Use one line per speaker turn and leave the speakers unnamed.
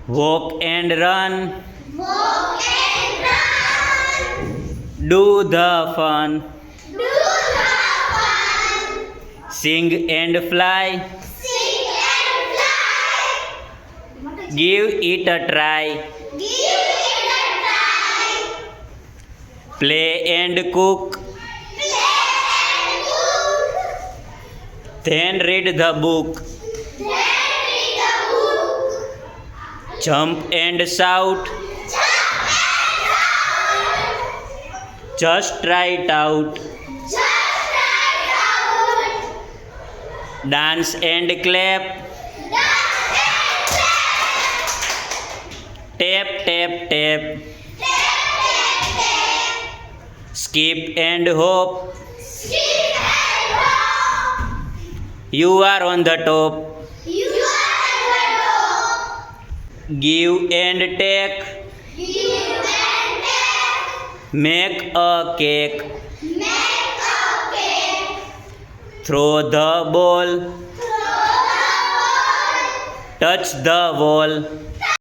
Walk and run.
Walk and run.
Do the fun.
Do the fun.
Sing and fly.
Sing and fly.
Give it a try.
Give it a try.
Play and cook.
Play and cook.
Then read the book.
Then read the book.
Jump and shout.
Jump and shout.
Just try it out.
Just try it out.
Dance and clap.
Dance and clap.
Tap, tap, tap.
Tap, tap, tap.
Skip and hop.
Skip and hop.
You are on the top.
You are the top.
Give and take.
Give and take.
Make a cake.
Make a cake.
Throw the ball.
Throw the ball.
Touch the wall.